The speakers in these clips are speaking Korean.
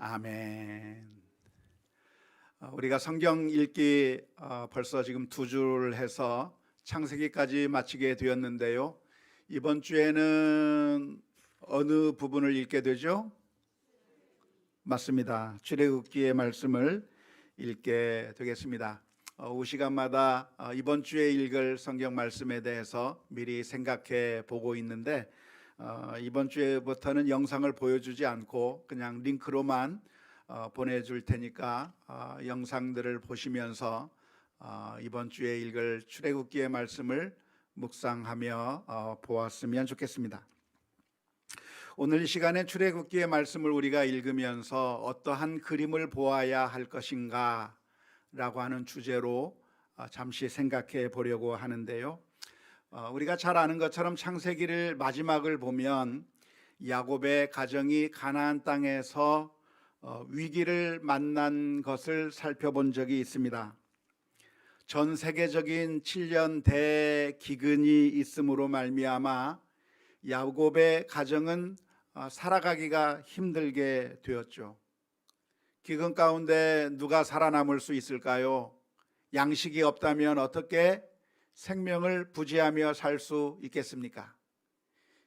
아멘. 우리가 성경 읽기 벌써 지금 두 줄 해서 창세기까지 마치게 되었는데요. 이번 주에는 어느 부분을 읽게 되죠? 맞습니다. 출애굽기의 말씀을 읽게 되겠습니다. 이 시간마다 이번 주에 읽을 성경 말씀에 대해서 미리 생각해 보고 있는데 이번 주에부터는 영상을 보여주지 않고 그냥 링크로만 보내줄 테니까 영상들을 보시면서 이번 주에 읽을 출애굽기의 말씀을 묵상하며 보았으면 좋겠습니다. 오늘 이 시간에 출애굽기의 말씀을 우리가 읽으면서 어떠한 그림을 보아야 할 것인가 라고 하는 주제로 잠시 생각해 보려고 하는데요. 우리가 잘 아는 것처럼 창세기를 마지막을 보면 야곱의 가정이 가나안 땅에서 위기를 만난 것을 살펴본 적이 있습니다. 전 세계적인 7년 대기근이 있음으로 말미암아 야곱의 가정은 살아가기가 힘들게 되었죠. 기근 가운데 누가 살아남을 수 있을까요? 양식이 없다면 어떻게 생명을 부지하며 살 수 있겠습니까?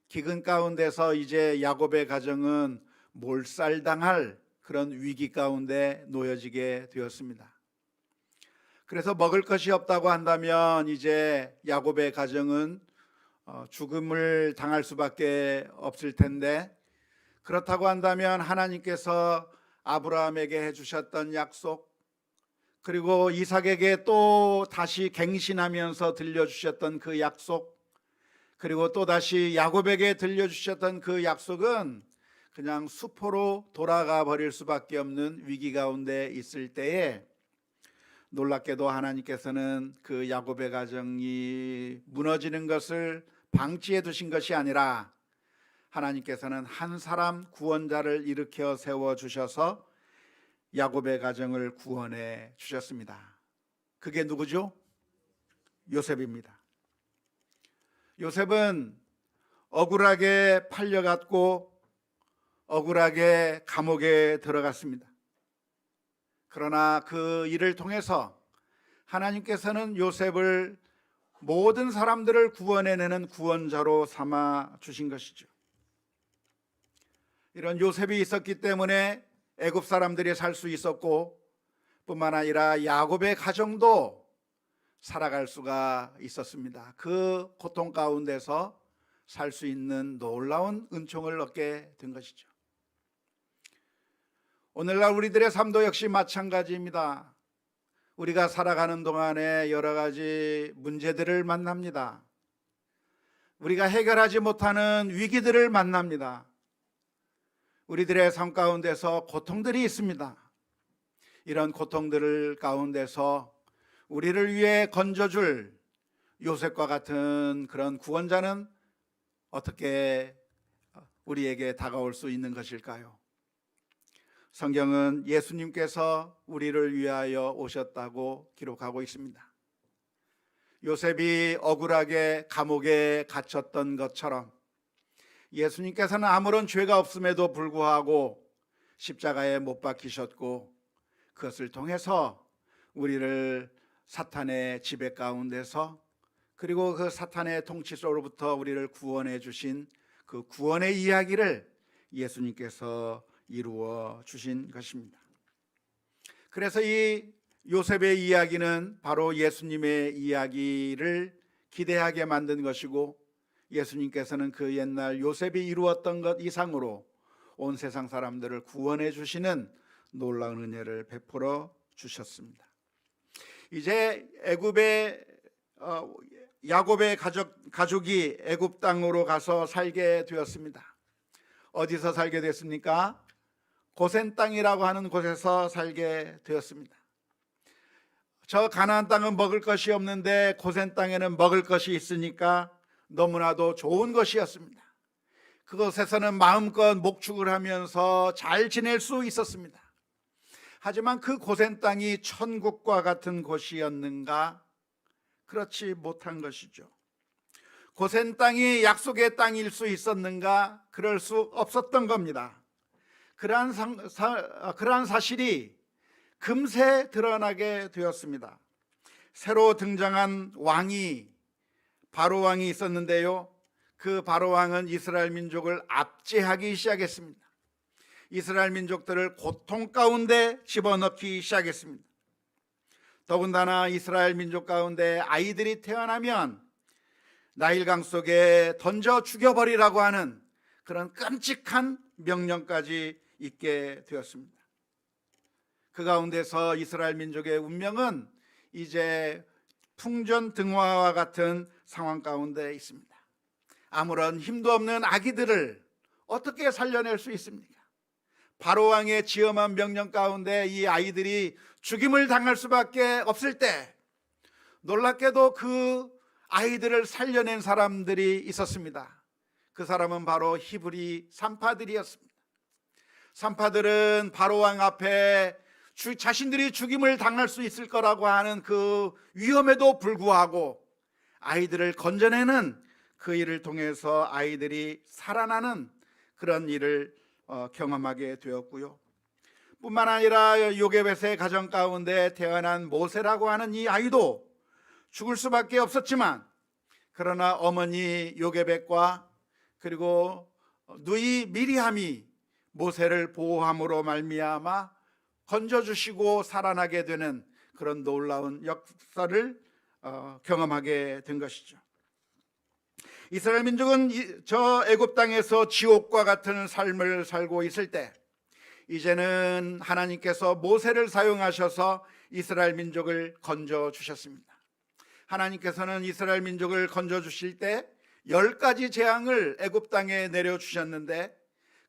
기근 가운데서 이제 야곱의 가정은 몰살당할 그런 위기 가운데 놓여지게 되었습니다. 그래서 먹을 것이 없다고 한다면 이제 야곱의 가정은 죽음을 당할 수밖에 없을 텐데, 그렇다고 한다면 하나님께서 아브라함에게 해주셨던 약속, 그리고 이삭에게 또 다시 갱신하면서 들려주셨던 그 약속, 그리고 또 다시 야곱에게 들려주셨던 그 약속은 그냥 수포로 돌아가 버릴 수밖에 없는 위기 가운데 있을 때에 놀랍게도 하나님께서는 그 야곱의 가정이 무너지는 것을 방치해 두신 것이 아니라 하나님께서는 한 사람 구원자를 일으켜 세워 주셔서 야곱의 가정을 구원해 주셨습니다. 그게 누구죠? 요셉입니다. 요셉은 억울하게 팔려갔고 억울하게 감옥에 들어갔습니다. 그러나 그 일을 통해서 하나님께서는 요셉을 모든 사람들을 구원해내는 구원자로 삼아 주신 것이죠. 이런 요셉이 있었기 때문에 애굽 사람들이 살 수 있었고, 뿐만 아니라 야곱의 가정도 살아갈 수가 있었습니다. 그 고통 가운데서 살 수 있는 놀라운 은총을 얻게 된 것이죠. 오늘날 우리들의 삶도 역시 마찬가지입니다. 우리가 살아가는 동안에 여러 가지 문제들을 만납니다. 우리가 해결하지 못하는 위기들을 만납니다. 우리들의 삶 가운데서 고통들이 있습니다. 이런 고통들 가운데서 우리를 위해 건져줄 요셉과 같은 그런 구원자는 어떻게 우리에게 다가올 수 있는 것일까요? 성경은 예수님께서 우리를 위하여 오셨다고 기록하고 있습니다. 요셉이 억울하게 감옥에 갇혔던 것처럼 예수님께서는 아무런 죄가 없음에도 불구하고 십자가에 못 박히셨고, 그것을 통해서 우리를 사탄의 지배 가운데서, 그리고 그 사탄의 통치로부터 우리를 구원해 주신 그 구원의 이야기를 예수님께서 이루어 주신 것입니다. 그래서 이 요셉의 이야기는 바로 예수님의 이야기를 기대하게 만든 것이고, 예수님께서는 그 옛날 요셉이 이루었던 것 이상으로 온 세상 사람들을 구원해 주시는 놀라운 은혜를 베풀어 주셨습니다. 이제 야곱의 가족이 애굽 땅으로 가서 살게 되었습니다. 어디서 살게 됐습니까? 고센 땅이라고 하는 곳에서 살게 되었습니다. 저 가나안 땅은 먹을 것이 없는데 고센 땅에는 먹을 것이 있으니까 너무나도 좋은 것이었습니다. 그곳에서는 마음껏 목축을 하면서 잘 지낼 수 있었습니다. 하지만 그 고센 땅이 천국과 같은 곳이었는가? 그렇지 못한 것이죠. 고센 땅이 약속의 땅일 수 있었는가? 그럴 수 없었던 겁니다. 그러한 사실이 금세 드러나게 되었습니다. 새로 등장한 왕이 바로 왕이 있었는데요. 그 바로 왕은 이스라엘 민족을 압제하기 시작했습니다. 이스라엘 민족들을 고통 가운데 집어넣기 시작했습니다. 더군다나 이스라엘 민족 가운데 아이들이 태어나면 나일강 속에 던져 죽여버리라고 하는 그런 끔찍한 명령까지 있게 되었습니다. 그 가운데서 이스라엘 민족의 운명은 이제 풍전등화와 같은 상황 가운데 있습니다. 아무런 힘도 없는 아기들을 어떻게 살려낼 수 있습니까? 바로왕의 지엄한 명령 가운데 이 아이들이 죽임을 당할 수밖에 없을 때 놀랍게도 그 아이들을 살려낸 사람들이 있었습니다. 그 사람은 바로 히브리 산파들이었습니다. 산파들은 바로왕 앞에 자신들이 죽임을 당할 수 있을 거라고 하는 그 위험에도 불구하고 아이들을 건져내는 그 일을 통해서 아이들이 살아나는 그런 일을 경험하게 되었고요. 뿐만 아니라 요게벳의 가정 가운데 태어난 모세라고 하는 이 아이도 죽을 수밖에 없었지만, 그러나 어머니 요게벳과 그리고 누이 미리암이 모세를 보호함으로 말미암아 건져주시고 살아나게 되는 그런 놀라운 역사를 경험하게 된 것이죠. 이스라엘 민족은 저 애굽 땅에서 지옥과 같은 삶을 살고 있을 때 이제는 하나님께서 모세를 사용하셔서 이스라엘 민족을 건져 주셨습니다. 하나님께서는 이스라엘 민족을 건져 주실 때 10가지 재앙을 애굽 땅에 내려 주셨는데,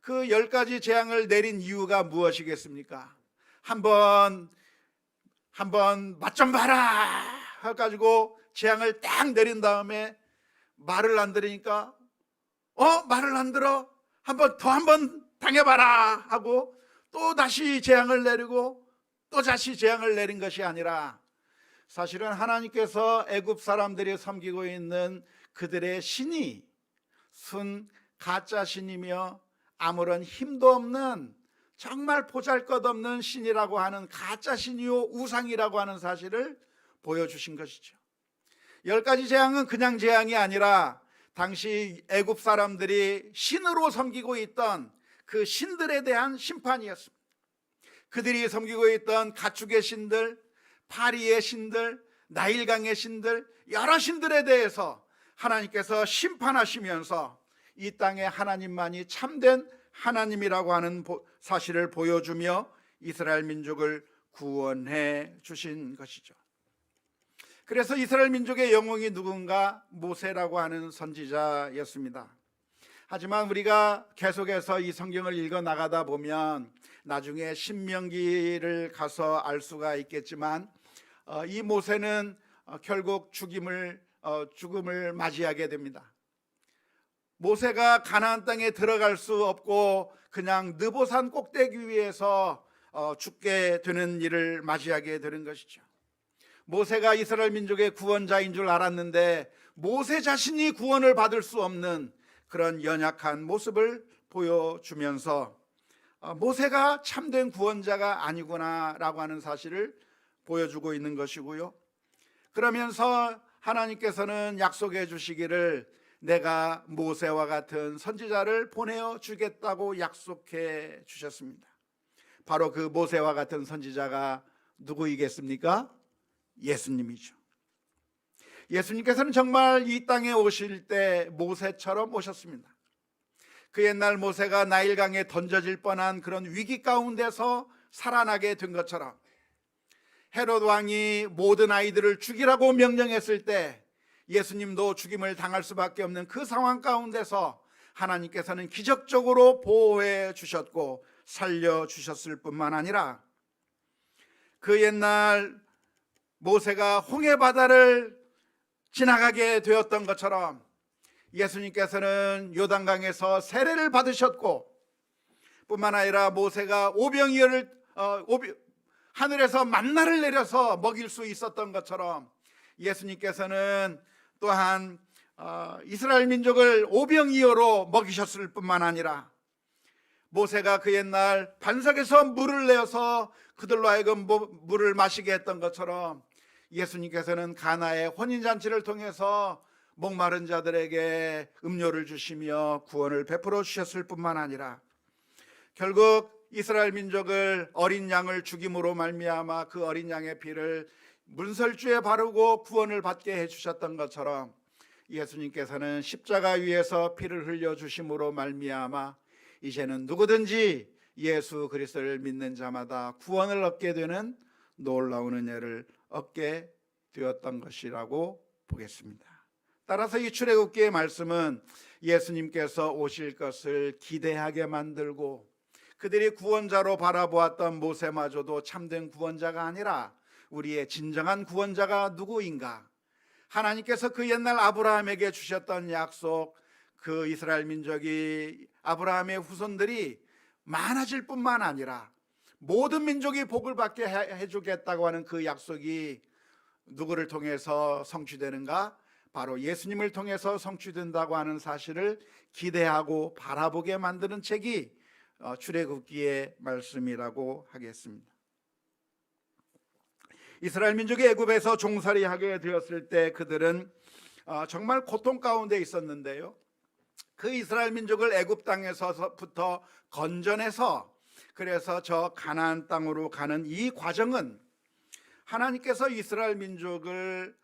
그 10가지 재앙을 내린 이유가 무엇이겠습니까? 한번 맛 좀 봐라 해가지고 재앙을 딱 내린 다음에 말을 안 들으니까 말을 안 들어? 한번 당해봐라 하고 또 다시 재앙을 내리고 또 다시 재앙을 내린 것이 아니라, 사실은 하나님께서 애굽 사람들이 섬기고 있는 그들의 신이 순 가짜 신이며 아무런 힘도 없는 정말 보잘것없는 신이라고 하는 가짜 신이요 우상이라고 하는 사실을 보여주신 것이죠. 10가지 재앙은 그냥 재앙이 아니라 당시 애굽 사람들이 신으로 섬기고 있던 그 신들에 대한 심판이었습니다. 그들이 섬기고 있던 가축의 신들, 파리의 신들, 나일강의 신들, 여러 신들에 대해서 하나님께서 심판하시면서 이 땅에 하나님만이 참된 하나님이라고 하는 사실을 보여주며 이스라엘 민족을 구원해 주신 것이죠. 그래서 이스라엘 민족의 영웅이 누군가? 모세라고 하는 선지자였습니다. 하지만 우리가 계속해서 이 성경을 읽어 나가다 보면 나중에 신명기를 가서 알 수가 있겠지만 이 모세는 결국 죽음을 맞이하게 됩니다. 모세가 가나안 땅에 들어갈 수 없고 그냥 느보산 꼭대기 위에서 죽게 되는 일을 맞이하게 되는 것이죠. 모세가 이스라엘 민족의 구원자인 줄 알았는데 모세 자신이 구원을 받을 수 없는 그런 연약한 모습을 보여주면서 모세가 참된 구원자가 아니구나라고 하는 사실을 보여주고 있는 것이고요. 그러면서 하나님께서는 약속해 주시기를 내가 모세와 같은 선지자를 보내어 주겠다고 약속해 주셨습니다. 바로 그 모세와 같은 선지자가 누구이겠습니까? 예수님이죠. 예수님께서는 정말 이 땅에 오실 때 모세처럼 오셨습니다. 그 옛날 모세가 나일강에 던져질 뻔한 그런 위기 가운데서 살아나게 된 것처럼 헤롯 왕이 모든 아이들을 죽이라고 명령했을 때 예수님도 죽임을 당할 수밖에 없는 그 상황 가운데서 하나님께서는 기적적으로 보호해 주셨고 살려주셨을 뿐만 아니라 그 옛날 모세가 홍해바다를 지나가게 되었던 것처럼 예수님께서는 요단강에서 세례를 받으셨고 뿐만 아니라 모세가 오병이어를 하늘에서 만나를 내려서 먹일 수 있었던 것처럼 예수님께서는 또한 이스라엘 민족을 오병이어로 먹이셨을 뿐만 아니라 모세가 그 옛날 반석에서 물을 내어서 그들로 하여금 물을 마시게 했던 것처럼 예수님께서는 가나의 혼인잔치를 통해서 목마른 자들에게 음료를 주시며 구원을 베풀어 주셨을 뿐만 아니라 결국 이스라엘 민족을 어린 양을 죽임으로 말미암아 그 어린 양의 피를 문설주에 바르고 구원을 받게 해주셨던 것처럼 예수님께서는 십자가 위에서 피를 흘려 주심으로 말미암아 이제는 누구든지 예수 그리스도를 믿는 자마다 구원을 얻게 되는 놀라운 은혜를 얻게 되었던 것이라고 보겠습니다. 따라서 이 출애굽기의 말씀은 예수님께서 오실 것을 기대하게 만들고 그들이 구원자로 바라보았던 모세마저도 참된 구원자가 아니라 우리의 진정한 구원자가 누구인가? 하나님께서 그 옛날 아브라함에게 주셨던 약속, 그 이스라엘 민족이 아브라함의 후손들이 많아질 뿐만 아니라 모든 민족이 복을 받게 해주겠다고 하는 그 약속이 누구를 통해서 성취되는가? 바로 예수님을 통해서 성취된다고 하는 사실을 기대하고 바라보게 만드는 책이 출애굽기의 말씀이라고 하겠습니다. 이스라엘 민족이 애굽에서 종살이하게 되었을 때 그들은 정말 고통 가운데 있었는데요, 그 이스라엘 민족을 애굽 땅에서부터 건져내서 그래서 저 가나안 땅으로 가는 이 과정은 하나님께서 이스라엘 민족을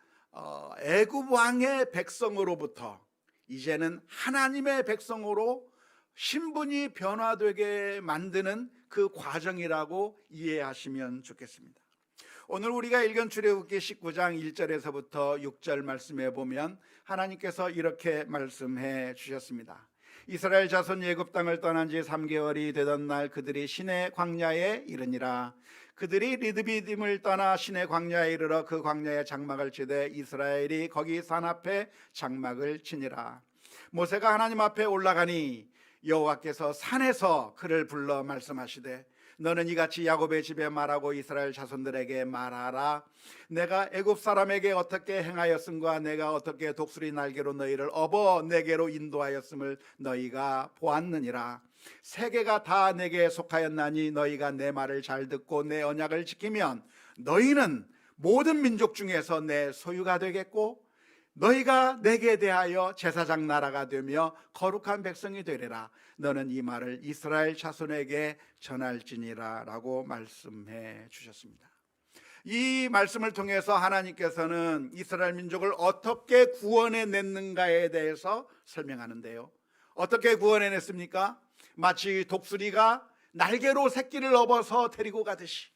애굽 왕의 백성으로부터 이제는 하나님의 백성으로 신분이 변화되게 만드는 그 과정이라고 이해하시면 좋겠습니다. 오늘 우리가 읽은 출애굽기 19장 1절에서부터 6절 말씀에 보면 하나님께서 이렇게 말씀해 주셨습니다. 이스라엘 자손 애굽 땅을 떠난 지 3개월이 되던 날 그들이 시내 광야에 이르니라. 그들이 리드비딤을 떠나 시내 광야에 이르러 그 광야에 장막을 치되 이스라엘이 거기 산 앞에 장막을 치니라. 모세가 하나님 앞에 올라가니 여호와께서 산에서 그를 불러 말씀하시되 너는 이같이 야곱의 집에 말하고 이스라엘 자손들에게 말하라. 내가 애굽 사람에게 어떻게 행하였음과 내가 어떻게 독수리 날개로 너희를 업어 내게로 인도하였음을 너희가 보았느니라. 세계가 다 내게 속하였나니 너희가 내 말을 잘 듣고 내 언약을 지키면 너희는 모든 민족 중에서 내 소유가 되겠고 너희가 내게 대하여 제사장 나라가 되며 거룩한 백성이 되리라. 너는 이 말을 이스라엘 자손에게 전할지니라 라고 말씀해 주셨습니다. 이 말씀을 통해서 하나님께서는 이스라엘 민족을 어떻게 구원해냈는가에 대해서 설명하는데요, 어떻게 구원해냈습니까? 마치 독수리가 날개로 새끼를 업어서 데리고 가듯이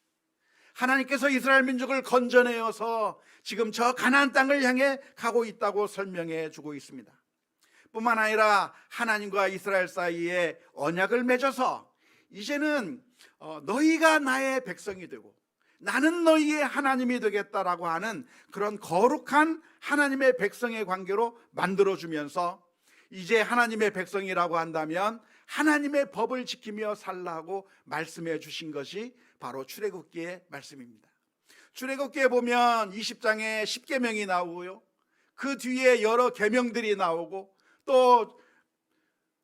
하나님께서 이스라엘 민족을 건져내어서 지금 저 가나안 땅을 향해 가고 있다고 설명해 주고 있습니다. 뿐만 아니라 하나님과 이스라엘 사이에 언약을 맺어서 이제는 너희가 나의 백성이 되고 나는 너희의 하나님이 되겠다라고 하는 그런 거룩한 하나님의 백성의 관계로 만들어주면서 이제 하나님의 백성이라고 한다면 하나님의 법을 지키며 살라고 말씀해 주신 것이 바로 출애굽기의 말씀입니다. 출애굽기에 보면 20장에 10계명이 나오고요, 그 뒤에 여러 계명들이 나오고 또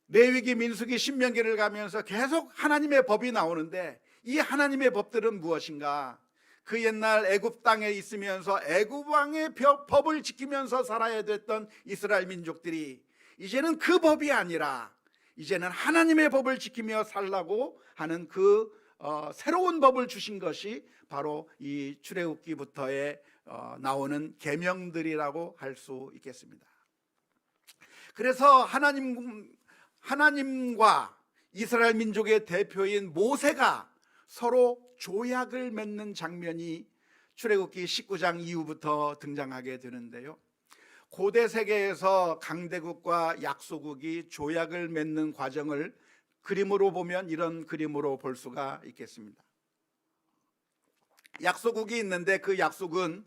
레위기, 민수기, 신명기를 가면서 계속 하나님의 법이 나오는데 이 하나님의 법들은 무엇인가? 그 옛날 애굽 땅에 있으면서 애굽 왕의 법을 지키면서 살아야 됐던 이스라엘 민족들이 이제는 그 법이 아니라 이제는 하나님의 법을 지키며 살라고 하는 그 새로운 법을 주신 것이 바로 이 출애굽기부터의 나오는 계명들이라고 할 수 있겠습니다. 그래서 하나님과 이스라엘 민족의 대표인 모세가 서로 조약을 맺는 장면이 출애굽기 19장 이후부터 등장하게 되는데요, 고대 세계에서 강대국과 약소국이 조약을 맺는 과정을 그림으로 보면 이런 그림으로 볼 수가 있겠습니다. 약소국이 있는데 그 약소국은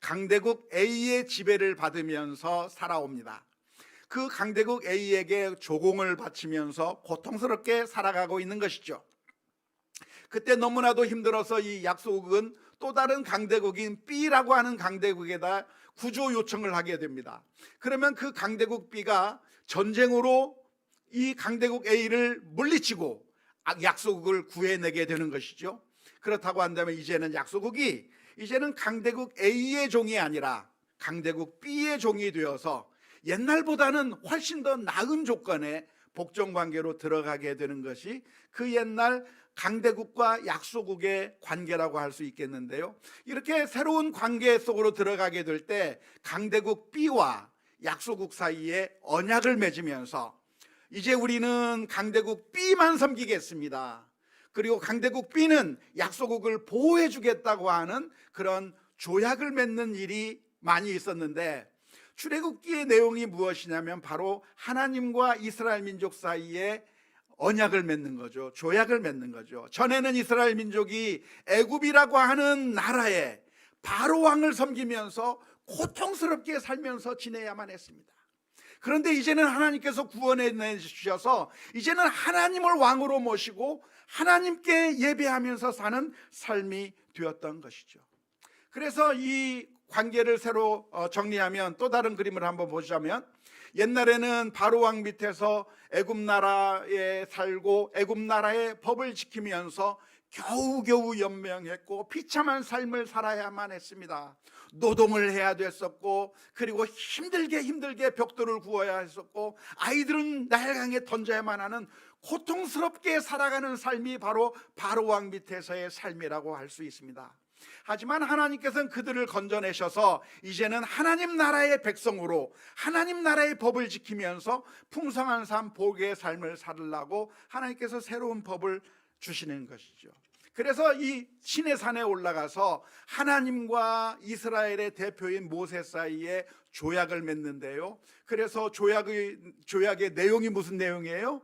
강대국 A의 지배를 받으면서 살아옵니다. 그 강대국 A에게 조공을 바치면서 고통스럽게 살아가고 있는 것이죠. 그때 너무나도 힘들어서 이 약소국은 또 다른 강대국인 B라고 하는 강대국에다 구조 요청을 하게 됩니다. 그러면 그 강대국 B가 전쟁으로 이 강대국 A를 물리치고 약소국을 구해내게 되는 것이죠. 그렇다고 한다면 이제는 약소국이 이제는 강대국 A의 종이 아니라 강대국 B의 종이 되어서 옛날보다는 훨씬 더 나은 조건의 복종관계로 들어가게 되는 것이 그 옛날 강대국과 약소국의 관계라고 할 수 있겠는데요. 이렇게 새로운 관계 속으로 들어가게 될 때 강대국 B와 약소국 사이에 언약을 맺으면서 이제 우리는 강대국 B만 섬기겠습니다. 그리고 강대국 B는 약소국을 보호해 주겠다고 하는 그런 조약을 맺는 일이 많이 있었는데, 출애굽기의 내용이 무엇이냐면 바로 하나님과 이스라엘 민족 사이에 언약을 맺는 거죠. 조약을 맺는 거죠. 전에는 이스라엘 민족이 애굽이라고 하는 나라에 바로 왕을 섬기면서 고통스럽게 살면서 지내야만 했습니다. 그런데 이제는 하나님께서 구원해 내주셔서 이제는 하나님을 왕으로 모시고 하나님께 예배하면서 사는 삶이 되었던 것이죠. 그래서 이 관계를 새로 정리하면 또 다른 그림을 한번 보자면, 옛날에는 바로 왕 밑에서 애굽 나라에 살고 애굽 나라의 법을 지키면서 겨우겨우 연명했고 비참한 삶을 살아야만 했습니다. 노동을 해야 됐었고, 그리고 힘들게 벽돌을 구워야 했었고, 아이들은 나일강에 던져야만 하는 고통스럽게 살아가는 삶이 바로 왕 밑에서의 삶이라고 할 수 있습니다. 하지만 하나님께서는 그들을 건져내셔서 이제는 하나님 나라의 백성으로 하나님 나라의 법을 지키면서 풍성한 삶, 복의 삶을 살으려고 하나님께서 새로운 법을 주시는 것이죠. 그래서 이 시내산에 올라가서 하나님과 이스라엘의 대표인 모세 사이에 조약을 맺는데요. 그래서 조약의 내용이 무슨 내용이에요?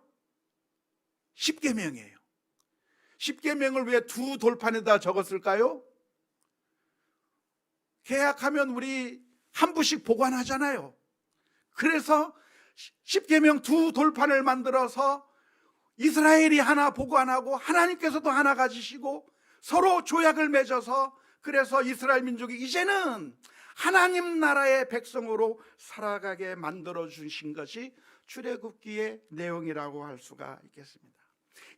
십계명이에요. 십계명을 왜 두 돌판에다 적었을까요? 계약하면 우리 한 부씩 보관하잖아요. 그래서 십계명 두 돌판을 만들어서 이스라엘이 하나 보관하고 하나님께서도 하나 가지시고 서로 조약을 맺어서, 그래서 이스라엘 민족이 이제는 하나님 나라의 백성으로 살아가게 만들어 주신 것이 출애굽기의 내용이라고 할 수가 있겠습니다.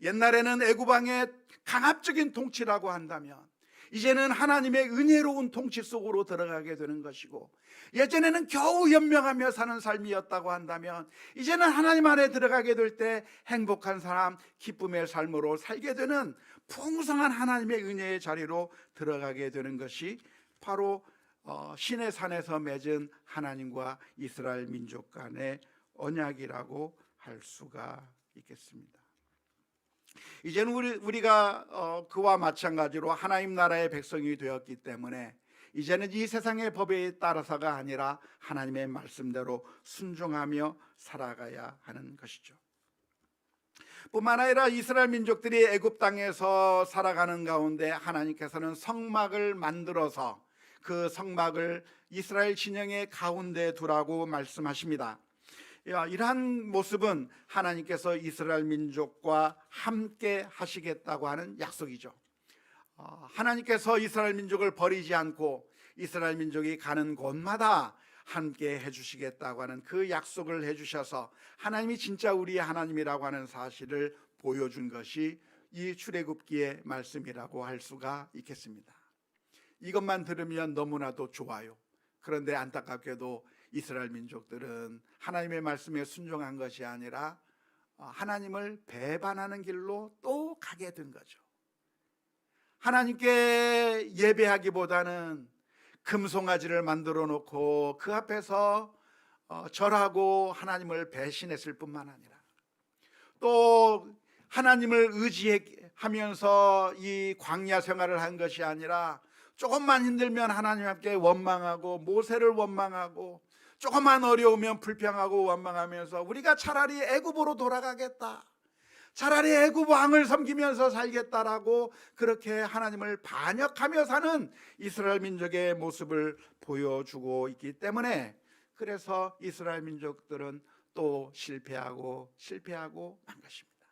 옛날에는 애굽 왕의 강압적인 통치라고 한다면 이제는 하나님의 은혜로운 통치 속으로 들어가게 되는 것이고, 예전에는 겨우 연명하며 사는 삶이었다고 한다면 이제는 하나님 안에 들어가게 될 때 행복한 삶, 기쁨의 삶으로 살게 되는 풍성한 하나님의 은혜의 자리로 들어가게 되는 것이 바로 시내산에서 맺은 하나님과 이스라엘 민족 간의 언약이라고 할 수가 있겠습니다. 이제는 우리가 그와 마찬가지로 하나님 나라의 백성이 되었기 때문에 이제는 이 세상의 법에 따라서가 아니라 하나님의 말씀대로 순종하며 살아가야 하는 것이죠. 뿐만 아니라 이스라엘 민족들이 애굽 땅에서 살아가는 가운데 하나님께서는 성막을 만들어서 그 성막을 이스라엘 진영의 가운데 두라고 말씀하십니다. 이러한 모습은 하나님께서 이스라엘 민족과 함께 하시겠다고 하는 약속이죠. 하나님께서 이스라엘 민족을 버리지 않고 이스라엘 민족이 가는 곳마다 함께 해주시겠다고 하는 그 약속을 해주셔서 하나님이 진짜 우리의 하나님이라고 하는 사실을 보여준 것이 이 출애굽기의 말씀이라고 할 수가 있겠습니다. 이것만 들으면 너무나도 좋아요. 그런데 안타깝게도 이스라엘 민족들은 하나님의 말씀에 순종한 것이 아니라 하나님을 배반하는 길로 또 가게 된 거죠. 하나님께 예배하기보다는 금송아지를 만들어 놓고 그 앞에서 절하고 하나님을 배신했을 뿐만 아니라 또 하나님을 의지하면서 이 광야 생활을 한 것이 아니라 조금만 힘들면 하나님 함께 원망하고 모세를 원망하고 조금만 어려우면 불평하고 원망하면서 우리가 차라리 애굽으로 돌아가겠다, 차라리 애굽 왕을 섬기면서 살겠다라고 그렇게 하나님을 반역하며 사는 이스라엘 민족의 모습을 보여주고 있기 때문에, 그래서 이스라엘 민족들은 또 실패하고 만 것입니다.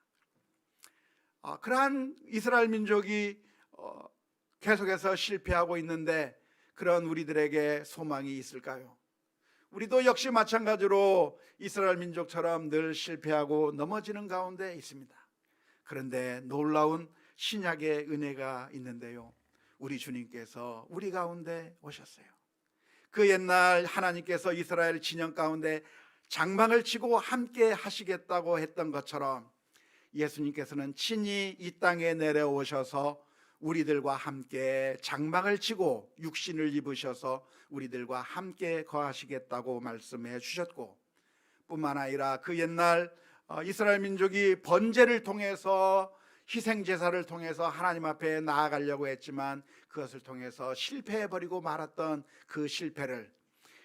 그러한 이스라엘 민족이 계속해서 실패하고 있는데 그런 우리들에게 소망이 있을까요? 우리도 역시 마찬가지로 이스라엘 민족처럼 늘 실패하고 넘어지는 가운데 있습니다. 그런데 놀라운 신약의 은혜가 있는데요, 우리 주님께서 우리 가운데 오셨어요. 그 옛날 하나님께서 이스라엘 진영 가운데 장막을 치고 함께 하시겠다고 했던 것처럼 예수님께서는 친히 이 땅에 내려오셔서 우리들과 함께 장막을 치고 육신을 입으셔서 우리들과 함께 거하시겠다고 말씀해 주셨고, 뿐만 아니라 그 옛날 이스라엘 민족이 번제를 통해서 희생 제사를 통해서 하나님 앞에 나아가려고 했지만 그것을 통해서 실패해버리고 말았던 그 실패를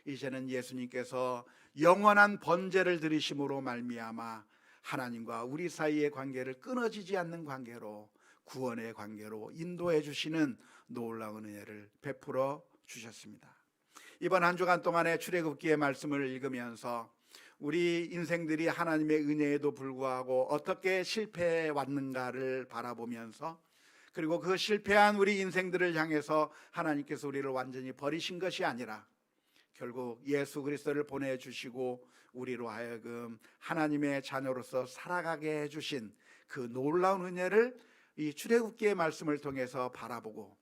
이제는 예수님께서 영원한 번제를 드리심으로 말미암아 하나님과 우리 사이의 관계를 끊어지지 않는 관계로, 구원의 관계로 인도해 주시는 놀라운 은혜를 베풀어 주셨습니다. 이번 한 주간 동안의 출애굽기의 말씀을 읽으면서 우리 인생들이 하나님의 은혜에도 불구하고 어떻게 실패해 왔는가를 바라보면서, 그리고 그 실패한 우리 인생들을 향해서 하나님께서 우리를 완전히 버리신 것이 아니라 결국 예수 그리스도를 보내주시고 우리로 하여금 하나님의 자녀로서 살아가게 해주신 그 놀라운 은혜를 이 출애굽기의 말씀을 통해서 바라보고,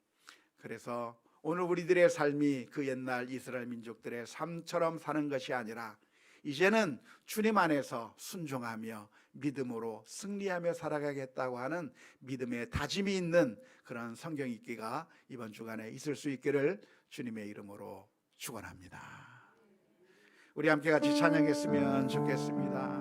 그래서 오늘 우리들의 삶이 그 옛날 이스라엘 민족들의 삶처럼 사는 것이 아니라 이제는 주님 안에서 순종하며 믿음으로 승리하며 살아가겠다고 하는 믿음의 다짐이 있는 그런 성경 읽기가 이번 주간에 있을 수 있기를 주님의 이름으로 축원합니다. 우리 함께 같이 찬양했으면 좋겠습니다.